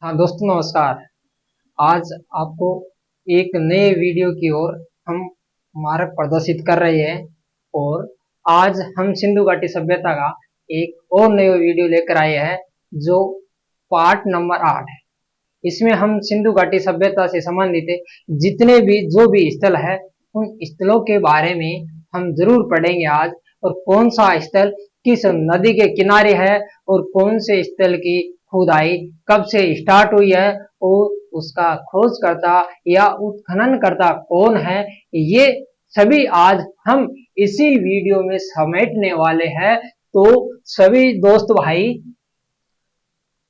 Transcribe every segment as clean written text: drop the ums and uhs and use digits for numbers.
हाँ दोस्तों, नमस्कार। आज आपको एक नए वीडियो की ओर हम मार्ग प्रदर्शित कर रहे हैं। और आज हम सिंधु घाटी सभ्यता का एक और नया वीडियो लेकर आए हैं, जो पार्ट नंबर 8 है। इसमें हम सिंधु घाटी सभ्यता से संबंधित जितने भी जो भी स्थल है, उन स्थलों के बारे में हम जरूर पढ़ेंगे आज। और कौन सा स्थल किस नदी के किनारे है, और कौन से स्थल की खुदाई कब से स्टार्ट हुई है, और उसका खोजकर्ता या उत्खननकर्ता कौन है, ये सभी आज हम इसी वीडियो में समेटने वाले हैं। तो सभी दोस्त भाई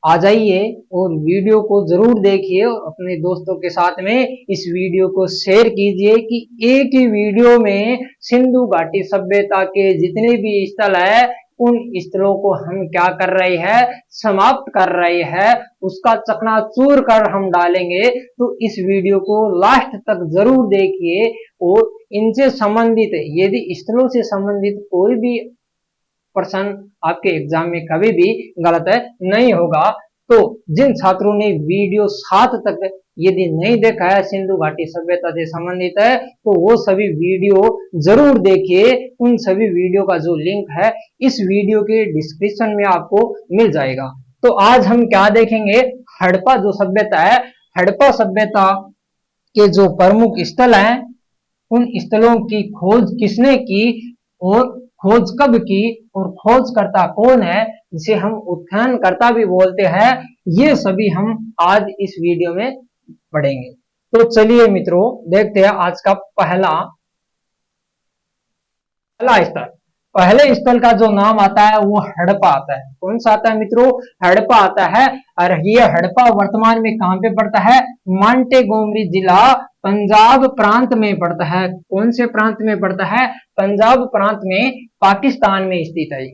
आ जाइए और वीडियो को जरूर देखिए, और अपने दोस्तों के साथ में इस वीडियो को शेयर कीजिए कि एक ही वीडियो में सिंधु घाटी सभ्यता के जितने भी स्थल है, उन स्थलों को हम क्या कर रहे हैं, समाप्त कर रहे हैं, उसका चकनाचूर कर हम डालेंगे। तो इस वीडियो को लास्ट तक जरूर देखिए। और इनसे संबंधित यदि स्थलों से संबंधित कोई भी प्रश्न आपके एग्जाम में कभी भी गलत नहीं होगा। तो जिन छात्रों ने वीडियो 7 तक यदि नहीं देखा है, सिंधु घाटी सभ्यता से संबंधित है, तो वो सभी वीडियो जरूर देखिए। उन सभी वीडियो का जो लिंक है इस वीडियो के डिस्क्रिप्शन में आपको मिल जाएगा। तो आज हम क्या देखेंगे, हड़प्पा जो सभ्यता है, हड़प्पा सभ्यता के जो प्रमुख स्थल हैं, उन स्थलों की खोज किसने की, और खोज कब की, और खोजकर्ता कौन है, जिसे हम उत्खननकर्ता भी बोलते हैं, ये सभी हम आज इस वीडियो में पढ़ेंगे। तो चलिए मित्रों, देखते हैं आज का पहला स्थल। पहले स्थल का जो नाम आता है वो हड़प्पा आता है। कौन सा आता है मित्रों? हड़प्पा आता है। और ये हड़प्पा वर्तमान में कहां पे पड़ता है? मांटेगोमरी जिला पंजाब प्रांत में पड़ता है। कौन से प्रांत में पड़ता है? पंजाब प्रांत में, पाकिस्तान में स्थित है।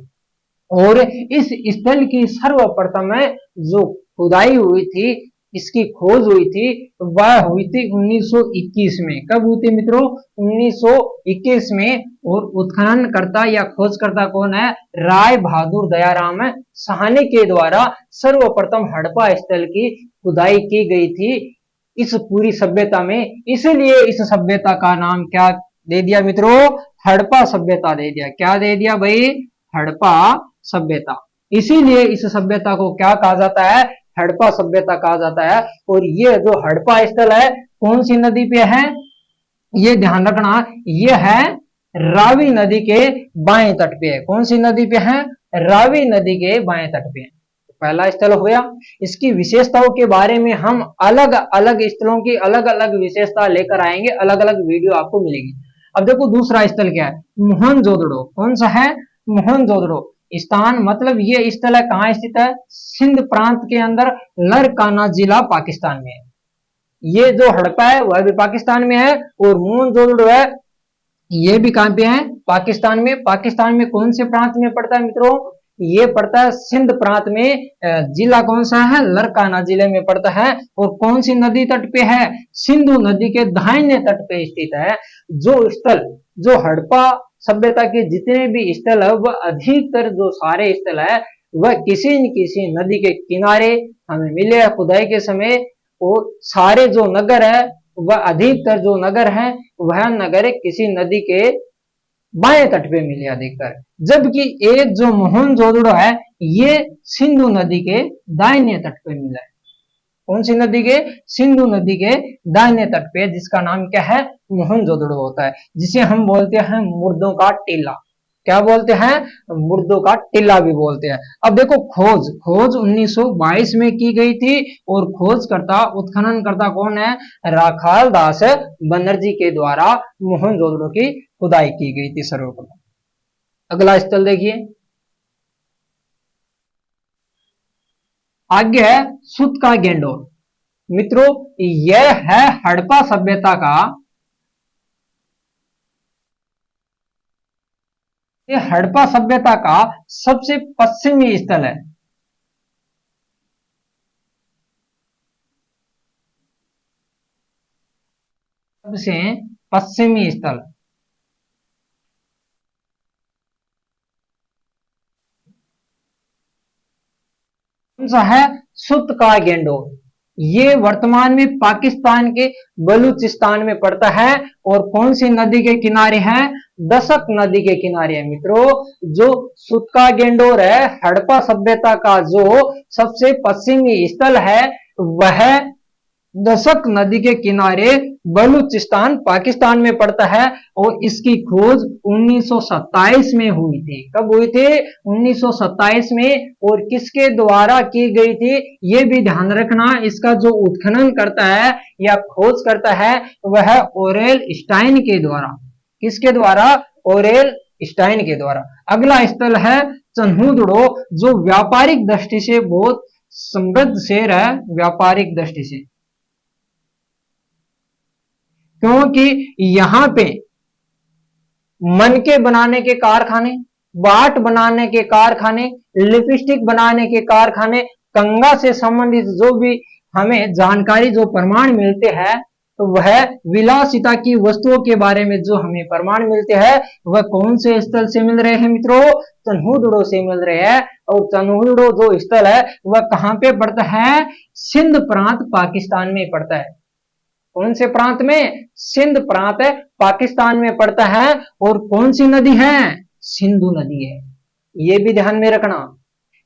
और इस स्थल की सर्वप्रथम जो खुदाई हुई थी, इसकी खोज हुई थी, वह हुई थी 1921 में। कब हुई थी मित्रों? 1921 में। और उत्खननकर्ता या खोजकर्ता कौन है? राय बहादुर दयाराम साहनी के द्वारा सर्वप्रथम हड़प्पा स्थल की खुदाई की गई थी इस पूरी सभ्यता में। इसलिए इस सभ्यता का नाम क्या दे दिया मित्रों? हड़प्पा सभ्यता दे दिया। क्या दे दिया भाई? हड़प्पा सभ्यता। इसीलिए इस सभ्यता को क्या कहा जाता है? हड़प्पा सभ्यता कहा जाता है। और ये जो हड़प्पा स्थल है, कौन सी नदी पे है? ये ध्यान रखना, ये है रावी नदी के बाएं तट पे है। कौन सी नदी पे है? रावी नदी के बाएं तट पे है। पहला स्थल हो गया। इसकी विशेषताओं के बारे में हम अलग अलग स्थलों की अलग अलग विशेषता लेकर आएंगे, अलग अलग वीडियो आपको मिलेगी। अब देखो दूसरा स्थल क्या है, मोहनजोदड़ो। कौन सा है? मोहनजोदड़ो। स्थान मतलब ये स्थल है कहाँ स्थित है? सिंध प्रांत के अंदर, लरकाना जिला पाकिस्तान में है। ये जो हड़प्पा है वह भी पाकिस्तान में है, और मोहनजोदड़ो है ये भी कहां पे है? पाकिस्तान में। पाकिस्तान में कौन से प्रांत में पड़ता है मित्रों? ये पड़ता है सिंध प्रांत में। जिला कौन सा है? लरकाना जिले में पड़ता है। और कौन सी नदी तट पे है? सिंधु नदी के दाहिने तट पे स्थित है। जो स्थल, जो हड़प्पा सभ्यता के जितने भी स्थल है, वह अधिकतर जो सारे स्थल है, वह किसी न किसी नदी के किनारे हमें मिले खुदाई के समय। और सारे जो नगर है, वह अधिकतर जो नगर है, वह नगर किसी नदी के बाएं तट पे मिले अधिकतर। जबकि एक जो मोहनजोदड़ो है, ये सिंधु नदी के दाहिने तट पे मिला है। कौन सी नदी के? सिंधु नदी के दाहिने तट पे, जिसका नाम क्या है? मोहनजोदड़ो होता है, जिसे हम बोलते हैं मुर्दों का टीला। क्या बोलते हैं? मुर्दों का टीला भी बोलते हैं। अब देखो खोज, खोज 1922 में की गई थी। और खोजकर्ता उत्खननकर्ता कौन है? राखाल दास बनर्जी के द्वारा मोहनजोदड़ो की खुदाई की गई थी सर्वप्रथम। अगला स्थल देखिए, आगे है सुत का गेंडोर। मित्रों, यह है हड़प्पा सभ्यता का, ये हड़प्पा सभ्यता का सबसे पश्चिमी स्थल है। सबसे पश्चिमी स्थल कौन सा है? सुत का गेंडोर। ये वर्तमान में पाकिस्तान के बलूचिस्तान में पड़ता है और कौन सी नदी के किनारे है? दशक नदी के किनारे है मित्रों। जो सुतका गेंडोर है, हड़प्पा सभ्यता का जो सबसे पश्चिमी स्थल है वह दशक नदी के किनारे बलूचिस्तान पाकिस्तान में पड़ता है और इसकी खोज 1927 में हुई थी। कब हुई थी? 1927 में। और किसके द्वारा की गई थी ये भी ध्यान रखना। इसका जो उत्खनन करता है या खोज करता है वह ओरेल स्टाइन के द्वारा। किसके द्वारा? ओरेल स्टाइन के द्वारा। अगला स्थल है चन्हुदड़ो, जो व्यापारिक दृष्टि से बहुत समृद्ध शहर है, व्यापारिक दृष्टि से, क्योंकि यहां पे मनके बनाने के कारखाने, बाट बनाने के कारखाने, लिपस्टिक बनाने के कारखाने, कंगा से संबंधित जो भी हमें जानकारी, जो प्रमाण मिलते हैं, तो वह विलासिता की वस्तुओं के बारे में जो हमें प्रमाण मिलते हैं वह कौन से स्थल से मिल रहे हैं मित्रों? चन्हुदड़ो से मिल रहे हैं। और चन्हुदड़ो जो स्थल है वह कहां पे पड़ता है? सिंध प्रांत पाकिस्तान में पड़ता है। कौन से प्रांत में? सिंध प्रांत पाकिस्तान में पड़ता है। और कौन सी नदी है? सिंधु नदी है। ये भी ध्यान में रखना।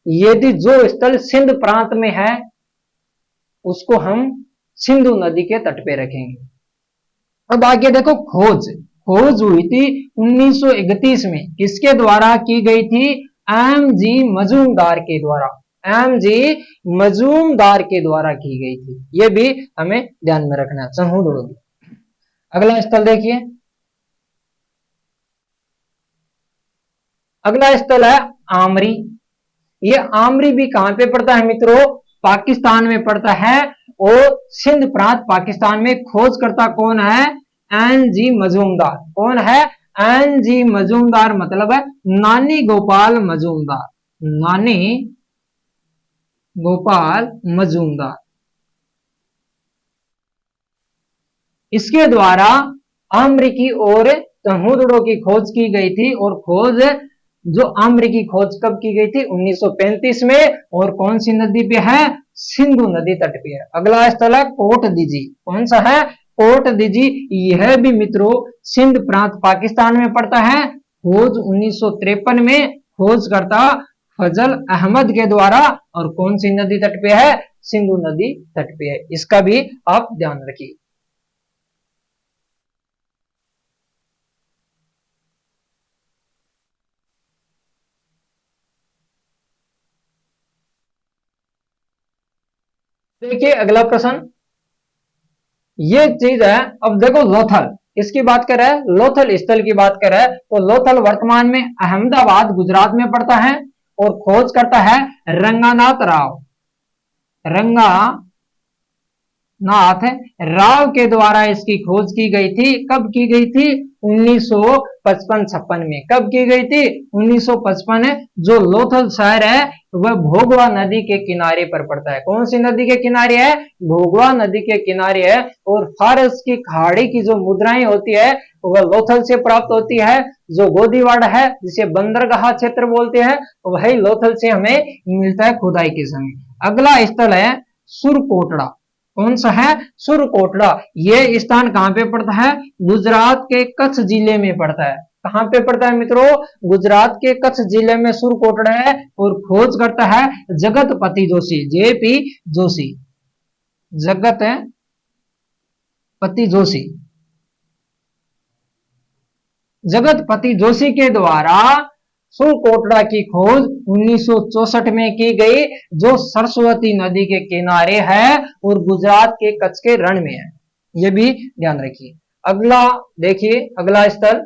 यदि जो स्थल सिंध प्रांत में है उसको हम सिंधु नदी के तट पे रखेंगे। अब आगे देखो, खोज। खोज हुई थी 1931 में। किसके द्वारा की गई थी? एम जी मजूमदार के द्वारा। एम जी मजूमदार के द्वारा की गई थी। ये भी हमें ध्यान में रखना है। चन्हुदड़ो। अगला स्थल देखिए, अगला स्थल है आमरी। ये आमरी भी कहां पे पड़ता है मित्रों? पाकिस्तान में पड़ता है। और सिंध प्रांत पाकिस्तान में। खोजकर्ता कौन है? N G Majumdar. कौन है? एन जी मजूमदार, मतलब है नानी गोपाल मजूमदार। नानी गोपाल मजूमदार। इसके द्वारा आम्र की और चन्हुदड़ो की खोज की गई थी। और खोज जो आम्र की खोज कब की गई थी? 1935 में। और कौन सी नदी पे है? सिंधु नदी तट पे है। अगला स्थल है कोट दीजी। कौन सा है? कोट दीजी। यह भी मित्रों सिंध प्रांत पाकिस्तान में पड़ता है। खोज 1953 में खोजकर्ता फजल अहमद के द्वारा। और कौन सी नदी तट पे है? सिंधु नदी तट पे है। इसका भी आप ध्यान रखिए। देखिए अगला प्रश्न, ये चीज है। अब देखो लोथल, किसकी बात कर रहा है? लोथल स्थल की बात कर रहा है। तो लोथल वर्तमान में अहमदाबाद गुजरात में पड़ता है। और खोज करता है रंगानाथ राव। रंगा नाथ राव के द्वारा इसकी खोज की गई थी। कब की गई थी? 1955-56 में। कब की गई थी? 1955 है। जो लोथल शहर है वह भोगवा नदी के किनारे पर पड़ता है। कौन सी नदी के किनारे है? भोगवा नदी के किनारे है। और फारस की खाड़ी की जो मुद्राएं होती है वह लोथल से प्राप्त होती है। जो गोदीवाड़ा है जिसे बंदरगाह क्षेत्र बोलते हैं वही लोथल से हमें मिलता है खुदाई के समय। अगला स्थल है सुरकोटड़ा। कौन सा है? सुरकोटड़ा। यह स्थान कहां पे पड़ता है? गुजरात के कच्छ जिले में पड़ता है। कहां पे पड़ता है मित्रों? गुजरात के कच्छ जिले में सुरकोटड़ा है। और खोज करता है जगतपति जोशी, जेपी जोशी। जगतपति जोशी। जगतपति जोशी के द्वारा सुरकोटड़ा की खोज 1964 में की गई, जो सरस्वती नदी के किनारे है और गुजरात के कच्छ के रण में है। यह भी ध्यान रखिए। अगला देखिए, अगला स्थल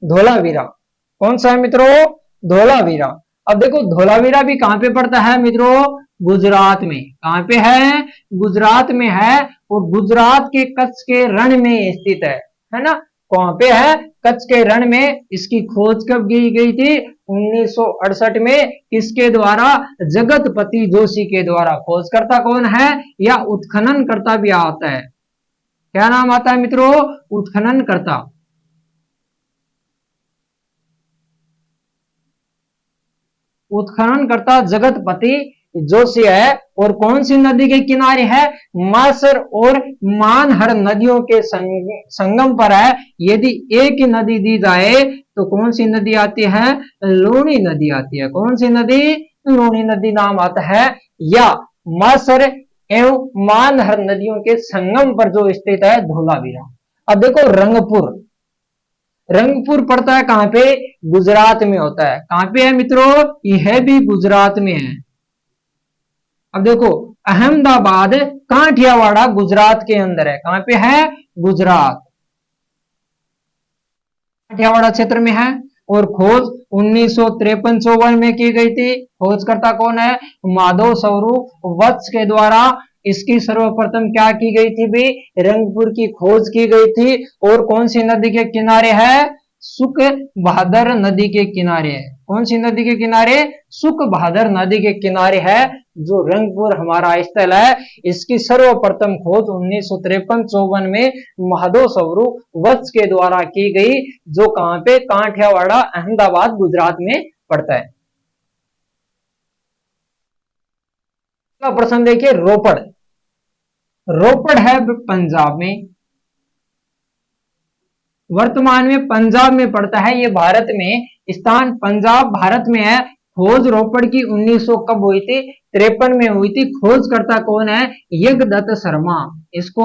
धोलावीरा। कौन सा है मित्रों? धोलावीरा। अब देखो धोलावीरा भी कहां पे पड़ता है मित्रों? गुजरात में। कहां पे है? गुजरात में है। और गुजरात के कच्छ के रण में स्थित है ना? कहां पे है? कच्छ के रण में। इसकी खोज कब की गई थी? 1968 में। किसके द्वारा? जगतपति जोशी के द्वारा। खोजकर्ता कौन है? या उत्खनन करता भी आता है। क्या नाम आता है मित्रों? उत्खनन करता। उत्खनन करता जगतपति जोशी है, और कौन सी नदी के किनारे है? मासर और मानहर नदियों के संगम पर है। यदि एक ही नदी दी जाए तो कौन सी नदी आती है? लूणी नदी आती है। कौन सी नदी? लूणी नदी नाम आता है। या मासर एवं मानहर नदियों के संगम पर जो स्थित है धोलावीरा। अब देखो रंगपुर, रंगपुर पड़ता है कहां पे? गुजरात में होता है। कहां पे है मित्रों? यह भी गुजरात में है। अब देखो अहमदाबाद काठियावाड़ गुजरात के अंदर है। कहां पे है? गुजरात काठियावाड़ क्षेत्र में है। और खोज 1953-54 में की गई थी। खोजकर्ता कौन है? माधव स्वरूप वत्स के द्वारा इसकी सर्वप्रथम क्या की गई थी भी? रंगपुर की खोज की गई थी। और कौन सी नदी के किनारे है? सुख बहादुर नदी के किनारे है। कौन सी नदी के किनारे? सुख बहादुर नदी के किनारे है जो रंगपुर हमारा स्थल है। इसकी सर्वप्रथम खोज 1953-54 में महादेव स्वरूप वत्स के द्वारा की गई, जो कहां पे? काठियावाड़ अहमदाबाद गुजरात में पड़ता है। प्रश्न देखिए रोपड़, रोपड़ है पंजाब में, वर्तमान में पंजाब में पड़ता है। ये भारत में स्थान पंजाब भारत में है। खोज रोपड़ की 1900 कब हुई थी? 53 में हुई थी। खोजकर्ता कौन है? यज्ञदत्त शर्मा। इसको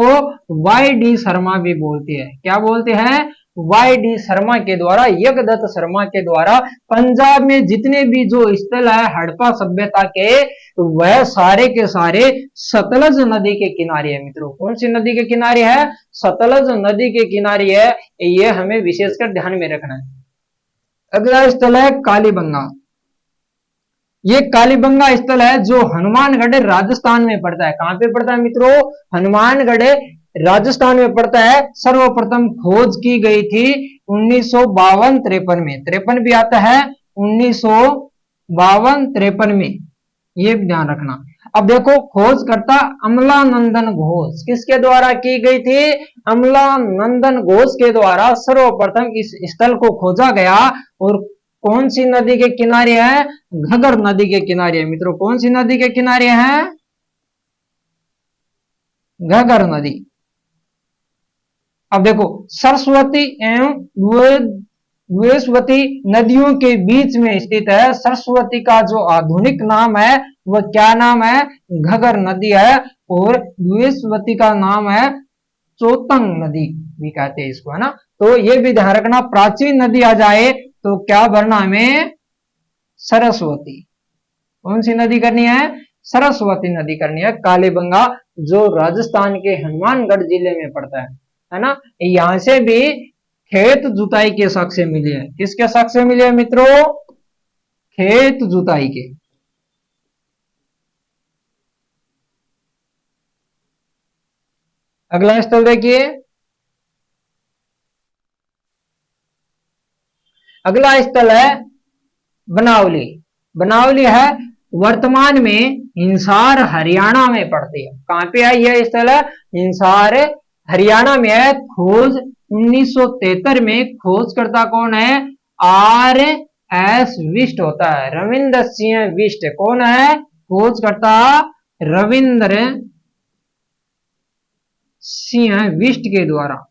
वाई डी शर्मा भी बोलते हैं। क्या बोलते हैं? वाई डी शर्मा के द्वारा, यज्ञदत्त शर्मा के द्वारा पंजाब में जितने भी जो स्थल है हड़प्पा सभ्यता के, वह सारे के सारे सतलज नदी के किनारे है मित्रों। कौन सी नदी के किनारे है? सतलज नदी के किनारे है। ये हमें विशेषकर ध्यान में रखना है। अगला स्थल है कालीबंगा। ये कालीबंगा स्थल है जो हनुमानगढ़ राजस्थान में पड़ता है। कहां पे पड़ता है मित्रों? हनुमानगढ़ राजस्थान में पड़ता है। सर्वप्रथम खोज की गई थी 1952-53 में। 53 भी आता है, 1952-53 में, ये भी ध्यान रखना। अब देखो खोजकर्ता अमलानंदन घोष किसके द्वारा की गई थी? अमलानंदन घोष के द्वारा सर्वप्रथम इस स्थल को खोजा गया। और कौन सी नदी के किनारे है? घगर नदी के किनारे है मित्रों। कौन सी नदी के किनारे है? घगर नदी। अब देखो सरस्वती एवं द्वेषवती नदियों के बीच में स्थित है। सरस्वती का जो आधुनिक नाम है वह क्या नाम है? घगर नदी है। और द्वेषवती का नाम है चोतंग नदी भी कहते हैं इसको, है ना। तो ये भी ध्यान रखना, प्राचीन नदी आ जाए तो क्या भरना हमें? सरस्वती। कौन सी नदी करनी है? सरस्वती नदी करनी है। कालीबंगा जो राजस्थान के हनुमानगढ़ जिले में पड़ता है ना। यहां से भी खेत जुताई के साक्ष्य मिले हैं। किसके साक्ष्य मिले हैं मित्रों? खेत जुताई के। अगला स्थल देखिए, अगला स्थल है बनावली। बनावली है वर्तमान में हिसार हरियाणा में पड़ती है। कहां पे है यह स्थल? है हिसार हरियाणा में है। खोज 1973 में। खोजकर्ता कौन है? आर एस विष्ट होता है, रविंद्र सिंह विष्ट। कौन है खोजकर्ता? रविंद्र सिंह विष्ट के द्वारा,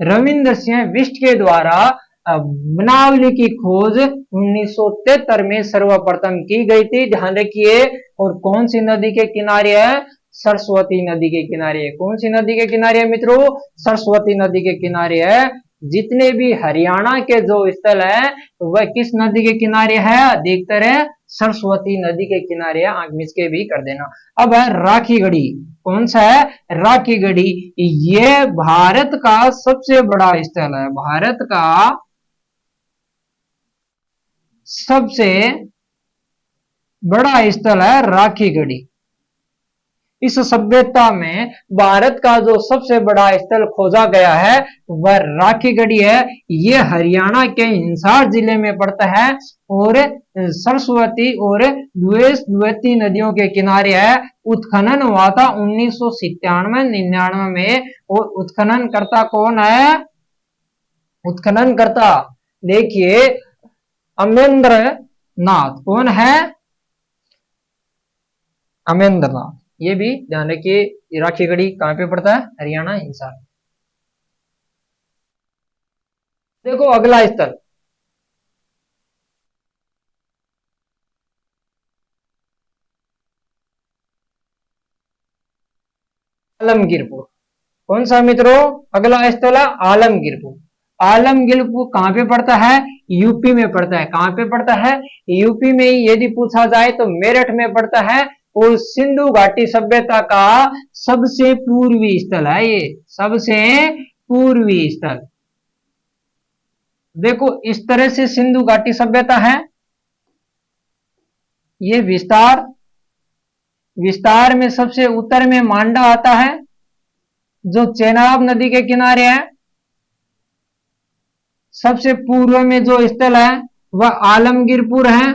रविंद्र सिंह विष्ट के द्वारा बनावली की खोज 1973 में सर्वप्रथम की गई थी। ध्यान रखिए। और कौन सी नदी के किनारे है? सरस्वती नदी के किनारे है। कौन सी नदी के किनारे है मित्रों? सरस्वती नदी के किनारे है। जितने भी हरियाणा के जो स्थल है वह किस नदी के किनारे है? अधिकतर है सरस्वती नदी के किनारे है। आंख मिच के भी कर देना। अब है राखीगढ़ी। कौन सा है? राखीगढ़ी। ये भारत का सबसे बड़ा स्थल है। भारत का सबसे बड़ा स्थल है राखीगढ़ी। इस सभ्यता में भारत का जो सबसे बड़ा स्थल खोजा गया है वह राखीगढ़ी है। ये हरियाणा के हिसार जिले में पड़ता है और सरस्वती और द्वेषवती नदियों के किनारे है। उत्खनन हुआ था 1997-99 में। और उत्खनन करता कौन है? उत्खनन करता देखिए अमरेंद्र नाथ कौन है? अमरेंद्र नाथ। ये भी ध्यान रखिए, राखी गढ़ी कहां पे पड़ता है? हरियाणा हिसार। देखो अगला स्थल, आलमगीरपुर। कौन सा मित्रों? अगला स्थल है आलमगीरपुर। आलमगीरपुर कहां पे पड़ता है? यूपी में पड़ता है। कहां पे पड़ता है? यूपी में ही यदि पूछा जाए तो मेरठ में पड़ता है। और सिंधु घाटी सभ्यता का सबसे पूर्वी स्थल है ये, सबसे पूर्वी स्थल। देखो इस तरह से सिंधु घाटी सभ्यता है। ये विस्तार, विस्तार में सबसे उत्तर में मांडा आता है जो चेनाब नदी के किनारे है। सबसे पूर्व में जो स्थल है वह आलमगीरपुर है।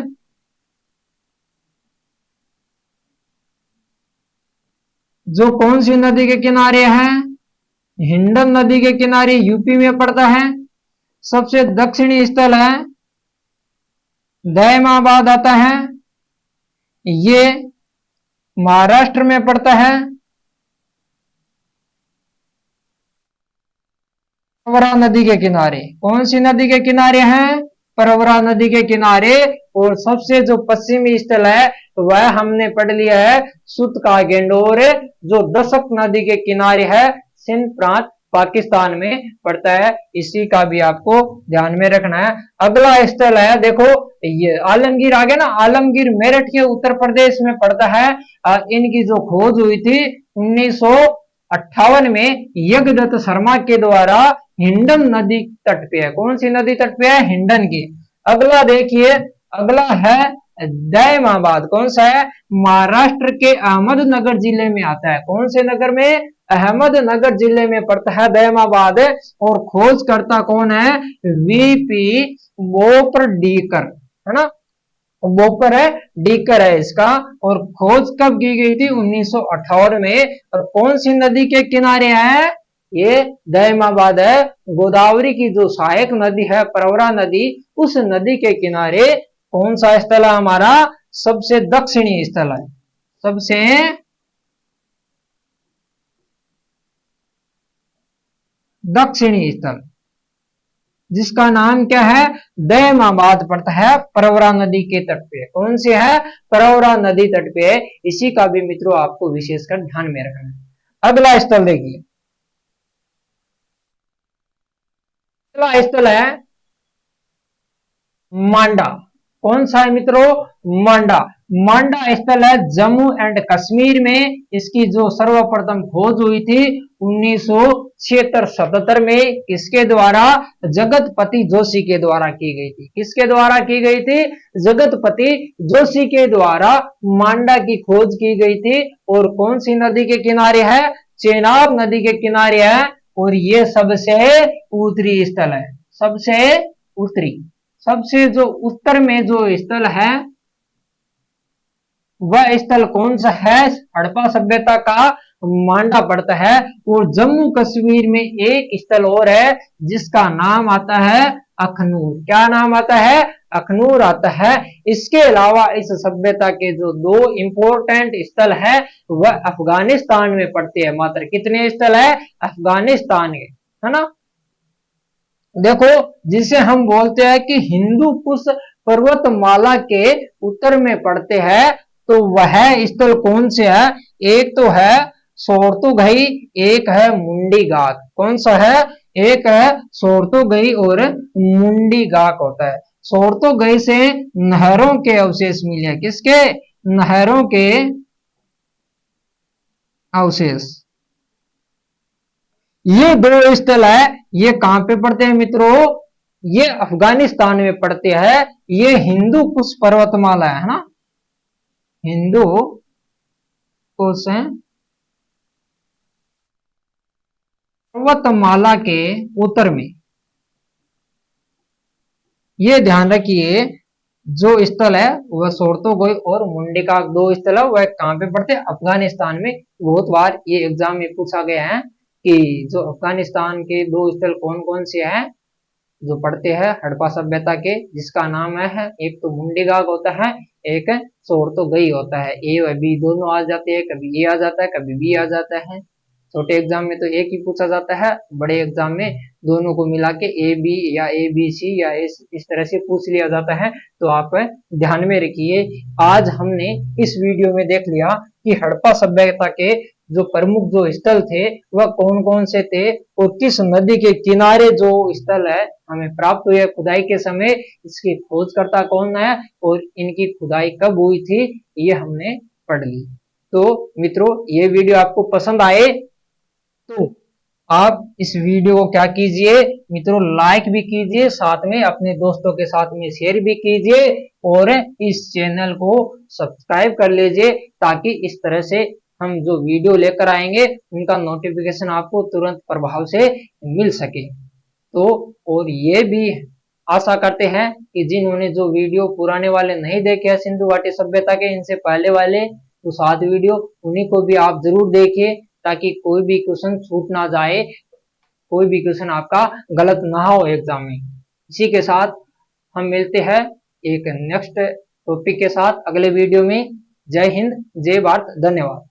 जो कौन सी नदी के किनारे है? हिंडन नदी के किनारे, यूपी में पड़ता है। सबसे दक्षिणी स्थल है दयमाबाद आता है। ये महाराष्ट्र में पड़ता है। परवरा नदी के किनारे। कौन सी नदी के किनारे है? परवरा नदी के किनारे। और सबसे जो पश्चिमी स्थल है वह हमने पढ़ लिया है सुत का गेंडोर, जो दशक नदी के किनारे है, सिंध प्रांत पाकिस्तान में पड़ता है। इसी का भी आपको ध्यान में रखना है। अगला स्थल है, देखो ये आलमगीर आ गया ना, आलमगीर मेरठ के उत्तर प्रदेश में पड़ता है। इनकी जो खोज हुई थी 1958 में यज्ञदत्त शर्मा के द्वारा हिंडन नदी तट पे है। कौन सी नदी तट पे है? हिंडन की। अगला देखिए, अगला है दयमाबाद। कौन सा है? महाराष्ट्र के अहमदनगर जिले में आता है। कौन से नगर में? अहमदनगर जिले में पड़ता है दयमाबाद। और खोजकर्ता कौन है? वीपी बोपरडीकर, है ना, बोपर है, डीकर है इसका। और खोज कब की गई थी? 1958 में। और कौन सी नदी के किनारे है? ये दयमाबाद है। गोदावरी की जो सहायक नदी है परवरा नदी, उस नदी के किनारे कौन सा स्थल है हमारा? सबसे दक्षिणी स्थल है, सबसे दक्षिणी स्थल, जिसका नाम क्या है? दयमाबाद पड़ता है परवरा नदी के तट पे। कौन से है? परवरा नदी तट पे है। इसी का भी मित्रों आपको विशेषकर ध्यान में रखना है। अगला स्थल देखिए, अगला स्थल है मांडा। कौन सा है मित्रों? मांडा। मांडा स्थल है जम्मू एंड कश्मीर में। इसकी जो सर्वप्रथम खोज हुई थी 1976-77 में, किसके द्वारा? जगतपति जोशी के द्वारा की गई थी। किसके द्वारा की गई थी? जगतपति जोशी के द्वारा मांडा की खोज की गई थी। और कौन सी नदी के किनारे है? चेनाब नदी के किनारे है। और ये सबसे उत्तरी स्थल है, सबसे उत्तरी, सबसे जो उत्तर में जो स्थल है वह स्थल कौन सा है? हड़प्पा सभ्यता का मांडा पड़ता है। और जम्मू कश्मीर में एक स्थल और है जिसका नाम आता है अखनूर। क्या नाम आता है? अखनूर आता है। इसके अलावा इस सभ्यता के जो दो इंपॉर्टेंट स्थल है वह अफगानिस्तान में पड़ते हैं। मात्र कितने स्थल है? अफगानिस्तान के, है ना। देखो जिसे हम बोलते हैं कि हिंदू कुश पर्वतमाला के उत्तर में पड़ते हैं, तो वह स्थल कौन से है? एक तो है सोरतुघई, एक है मुंडी गाक। कौन सा है? एक है सोरतुघई और मुंडी गाक होता है। सोरतुघई से नहरों के अवशेष मिले। किसके? नहरों के अवशेष। ये दो स्थल है, ये कहां पे पड़ते हैं मित्रों? ये अफगानिस्तान में पड़ते हैं। ये हिंदू कुश पर्वतमाला है ना, हिंदू कुश पर्वतमाला के उत्तर में। ये ध्यान रखिए, जो स्थल है वह सोरतुघई और मुंडिका, दो स्थल है, वह कहां पे पड़ते हैं? अफगानिस्तान में। बहुत बार ये एग्जाम में पूछा गया है कि जो अफगानिस्तान के दो स्थल कौन कौन से हैं। जो पढ़ते हैं हड़प्पा सभ्यता के, जिसका नाम है, एक तो मुंडीगाग होता है, एक सोर तो गई होता है। ए व बी दोनों आ जाते हैं, कभी ए आ जाता है, कभी बी आ जाता है। छोटे एग्जाम में तो एक ही पूछा जाता है, बड़े एग्जाम में दोनों को मिला के ए बी या ए बी सी या इस तरह से पूछ लिया जाता है। तो आप ध्यान में रखिए। आज हमने इस वीडियो में देख लिया कि हड़प्पा सभ्यता के जो प्रमुख जो स्थल थे वह कौन कौन से थे, और किस नदी के किनारे जो स्थल है हमें प्राप्त हुए खुदाई के समय, इसकी खोजकर्ता कौन है और इनकी खुदाई कब हुई थी, ये हमने पढ़ ली। तो मित्रों, ये वीडियो आपको पसंद आए तो आप इस वीडियो को क्या कीजिए मित्रों, लाइक भी कीजिए, साथ में अपने दोस्तों के साथ में शेयर भी कीजिए, और इस चैनल को सब्सक्राइब कर लीजिए, ताकि इस तरह से हम जो वीडियो लेकर आएंगे उनका नोटिफिकेशन आपको तुरंत प्रभाव से मिल सके। तो और ये भी आशा करते हैं कि जिन्होंने जो वीडियो पुराने वाले नहीं देखे हैं सिंधु घाटी सभ्यता के, इनसे पहले वाले तो 7 वीडियो, उन्हीं को भी आप जरूर देखिए, ताकि कोई भी क्वेश्चन छूट ना जाए, कोई भी क्वेश्चन आपका गलत ना हो एग्जाम में। इसी के साथ हम मिलते हैं एक नेक्स्ट टॉपिक के साथ अगले वीडियो में। जय हिंद, जय भारत, धन्यवाद।